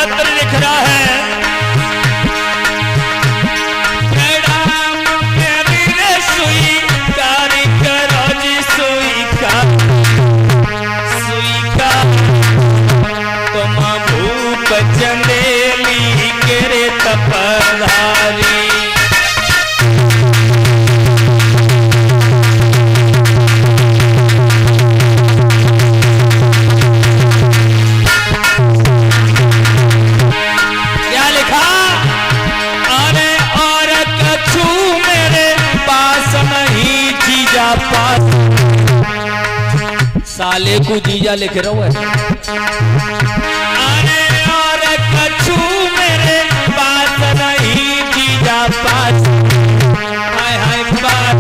पत्र लिख रहा है, चंदेली केरे तपधारी। क्या लिखा? अरे और कछु मेरे पास नहीं जीजा पास। साले को जीजा लिख रहा है। कछु मेरे पास नहीं जीजा पास। हाय हाय पास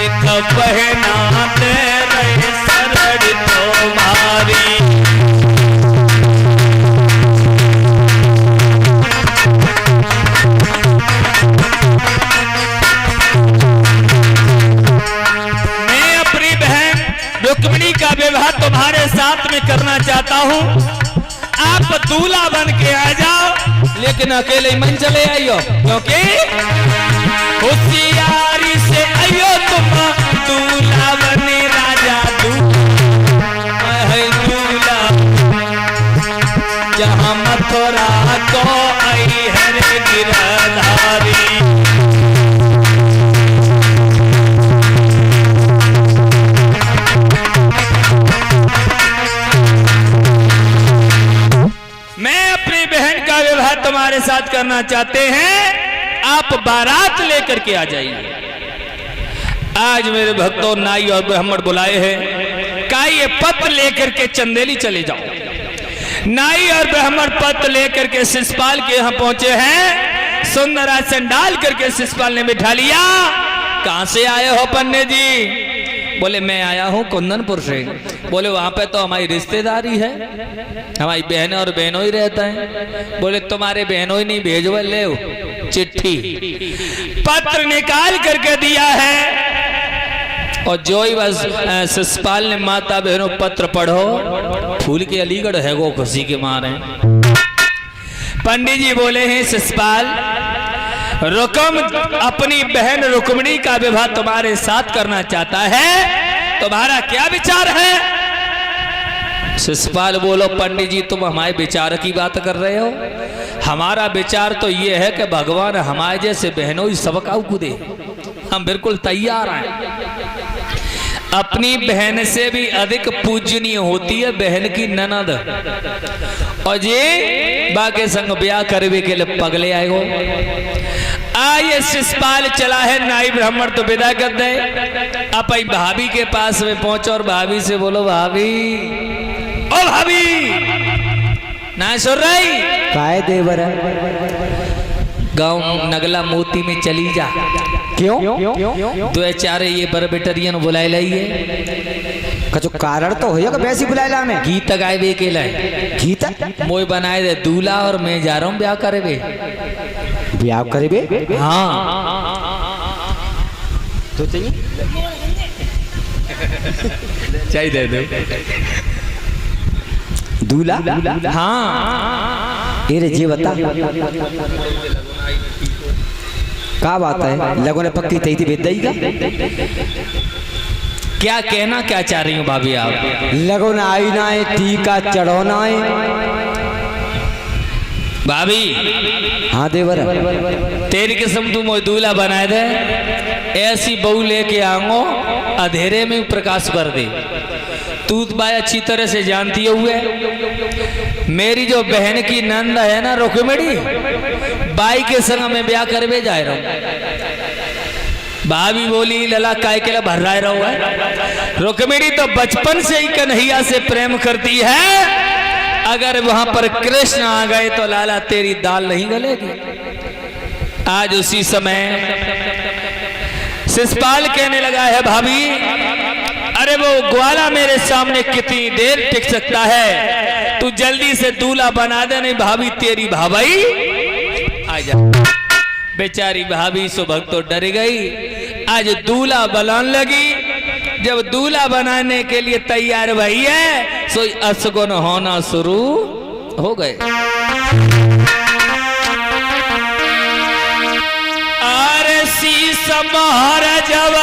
एक बहना दे रहे सरड़ तुम्हारी। मैं अपनी बहन रुक्मिणी का विवाह तुम्हारे साथ में करना चाहता हूँ। आप दूल्हा बन के आ जाओ, लेकिन अकेले मन चले आइयो, क्योंकि होशियारी से आइयो तुम दूल्हा बने राजा दूल्हा। जहाँ मथुरा को आई है रे गिरधारी। तुम्हारे साथ करना चाहते हैं, आप बारात लेकर के आ जाइए। आज मेरे भक्तों नाई और ब्राह्मण बुलाए हैं, का ये पत्र लेकर के चंदेली चले जाओ। नाई और ब्राह्मण पत्र लेकर के शिषपाल के यहाँ पहुंचे हैं। सुंदर आसन डाल करके शिषपाल ने बिठा लिया। कहां से आए हो पन्ने जी? बोले मैं आया हूँ कुंदनपुर से। बोले वहां पे तो हमारी रिश्तेदारी है, हमारी बहनें और बहनों ही रहता है। बोले तुम्हारे बहनों ही नहीं भेजो, ले चिट्ठी। पत्र निकाल करके दिया है और जो ही बस शिषपाल ने माता बहनों पत्र पढ़ो, फूल के अलीगढ़ है वो खुशी के मारे। पंडित जी बोले हैं शिषपाल, रुकम अपनी बहन रुक्मिणी का विवाह तुम्हारे साथ करना चाहता है, तुम्हारा क्या विचार है? शिषपाल बोलो पंडित जी तुम हमारे विचार की बात कर रहे हो। हमारा विचार तो ये है कि भगवान हमारे जैसे बहनों ही सबका दे। हम बिल्कुल तैयार हैं। अपनी बहन से भी अधिक पूजनीय होती है बहन की ननद। और ये बाके संग ब्याह करवे के लिए पगले आए हो। आइए शिषपाल चला है, नाई ब्राह्मण तो विदा कर दे। अपनी भाभी के पास में पहुंचो और भाभी से बोलो भाभी, ओ भाभी ना सुन रही काय देवर गांव नगला मोती में चली जा। क्यों? तो चारे ये बरबेटरियन बुलाए लाइए। कछु कारण तो होगा वैसी बुलाएला में। गीत गाए के लाए गीत मोय बनाए दे दूल्हा और मैं जा रहा हूँ ब्याह करे। ब्याह करे? हाँ तो चाहिए चाहिए दे दो दूल्हा। हाँ ये जी बता क्या बात है? लगो ने पक्की तई थी बेद का क्या कहना क्या चाह रही हूँ भाभी आप? लगो ना आई ना है टीका चढ़ोना है भाभी। हाँ देवर तेरी किस्म तुम दूल्हा बनाए दे, ऐसी बहू लेके आऊंगो अंधेरे में प्रकाश भर दे। तू बाई अच्छी तरह से जानती हुए मेरी जो बहन की नंद है ना रुक्मिणी, बाई के संग में ब्याह करवे जा रहा हूं। भाभी बोली लला काय के लिए भर रहा है। रुक्मिणी तो बचपन से ही कन्हैया से प्रेम करती है। अगर वहां पर कृष्ण आ गए तो लाला तेरी दाल नहीं गलेगी। आज उसी समय शिषपाल कहने लगा है भाभी, अरे वो ग्वाला मेरे सामने कितनी देर टिक सकता है, तू जल्दी से दूल्हा बना दे, नहीं भाभी तेरी भाभी आ जा। बेचारी भाभी सुबह तो डर गई। आज दूल्हा बनाने लगी। जब दूल्हा बनाने के लिए तैयार भई है, सो असगुन होना शुरू हो गए। अरे शीस मोहर जब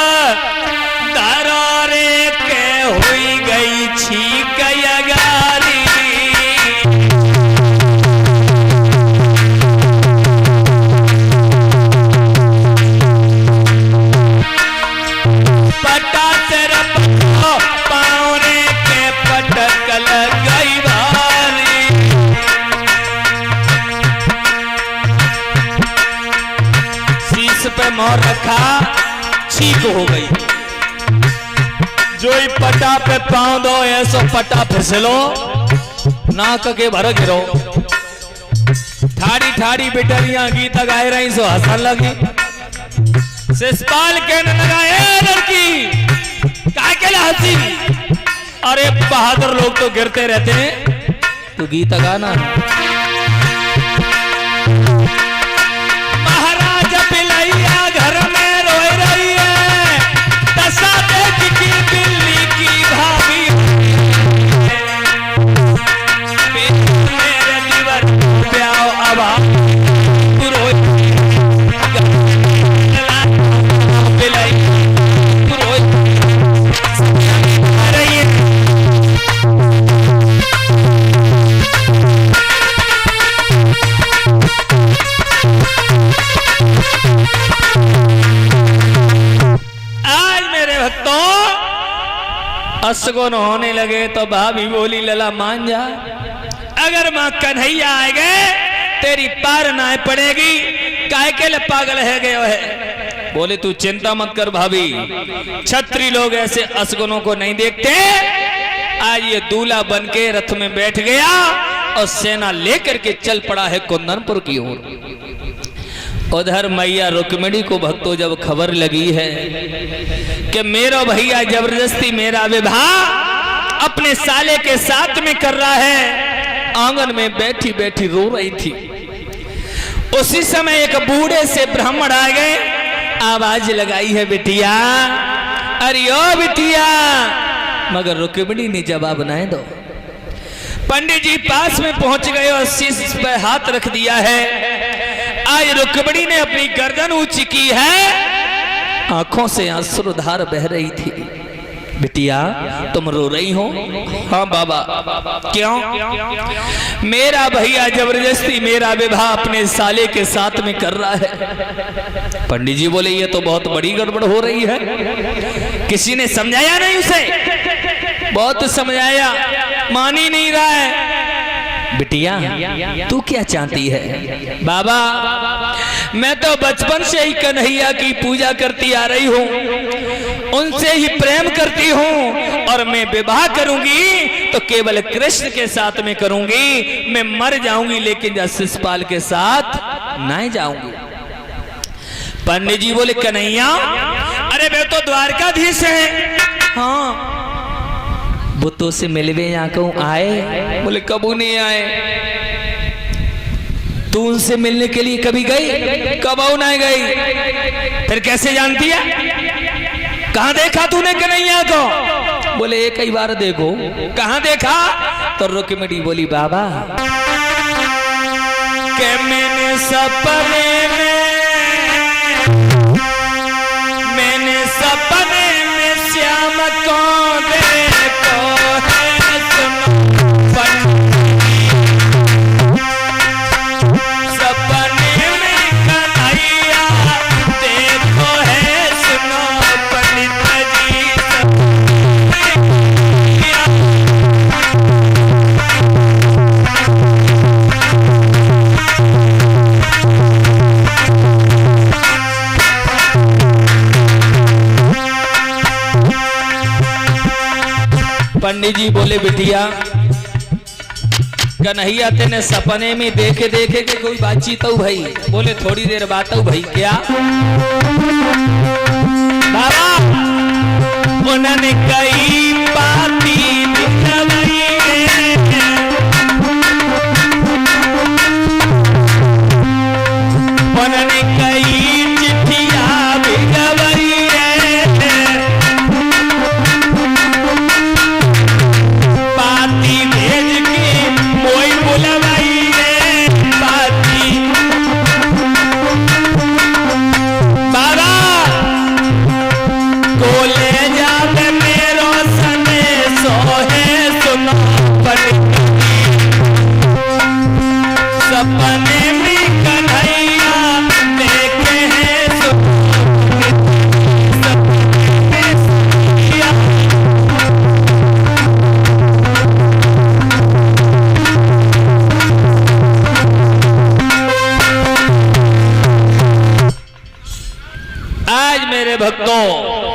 दरारे के हुई गई छीक यगारी। पटा तेरा पावने के पटक लग गई भारी। शीश पे मोहर रखा, छीक हो गई। जो ही पटा पे पाँव दो ऐसो पटा फिसलो, नाक के भर गिरो। ठाड़ी ठाड़ी बिटरियां गीत गाए रही सो हंसन लगी। शिषपाल के न लगाए लड़की काय के हंसी। अरे बहादुर लोग तो गिरते रहते हैं, तू गीत गाना। महाराज बिलैया घर में रोए रही है, दशा देख की बिल्ली की भाभी। मेरे दीवर प्याओ अबा असगुन होने लगे तो भाभी बोली लला मान जा, अगर मां कन्हैया आए गए तेरी पार ना पड़ेगी। काय के लिए पागल है गए है। बोले तू चिंता मत कर भाभी, छत्री लोग ऐसे असगुनों को नहीं देखते। आज ये दूल्हा बन के रथ में बैठ गया और सेना लेकर के चल पड़ा है कुंदनपुर की ओर। उधर मैया रुक्मिणी को भक्तों जब खबर लगी है कि मेरा भैया जबरदस्ती मेरा विवाह अपने साले के साथ में कर रहा है, आंगन में बैठी बैठी रो रही थी। उसी समय एक बूढ़े से ब्राह्मण आ गए, आवाज लगाई है बिटिया, अरे ओ बिटिया। मगर रुक्मिणी ने जवाब नहीं दो। पंडित जी पास में पहुंच गए और शीश पर हाथ रख दिया है। आज रुक्मिणी ने अपनी गर्दन ऊंची की है, आंखों से आंसुधार बह रही थी। बिटिया तुम रो रही हो? हाँ बाबा। क्यों? मेरा भैया जबरदस्ती मेरा विवाह अपने साले के साथ में कर रहा है। पंडित जी बोले ये तो बहुत बड़ी गड़बड़ हो रही है। किसी ने समझाया नहीं उसे? बहुत समझाया, मान ही नहीं रहा है। बिटिया तू क्या चाहती है? बाबा मैं तो बचपन से ही कन्हैया की पूजा करती आ रही हूँ, उनसे ही प्रेम करती हूँ और मैं विवाह करूंगी तो केवल कृष्ण के साथ में करूंगी। मैं मर जाऊंगी लेकिन शिषपाल के साथ नहीं जाऊंगी। पंडित जी बोले कन्हैया, अरे वे तो द्वारकाधीश है। हाँ बुतों से मिलवे यहाँ कहूँ आए? बोले कबू नहीं आए। तू उनसे मिलने के लिए कभी गई? कबू नहीं गई। फिर कैसे जानती है? कहाँ देखा तूने कन्हैया को? बोले एक ही बार देखो। कहाँ देखा? तो रुक्मिणी बोली बाबा के मैंने सपने में श्याम को देखो है, सुनो सपने में कन्हैया देखो है, सुनो पंडित जी। पंडित जी बोले बिटिया कन्हैया तेने सपने में देखे देखे के कोई बातचीत हो भाई? बोले थोड़ी देर बात हो भाई। क्या बाबा? उन्होंने कई बाती उन्होंने कई चिट्ठियां भिजवाई पाती भेज के मोई बुलवाई रे। भक्तों,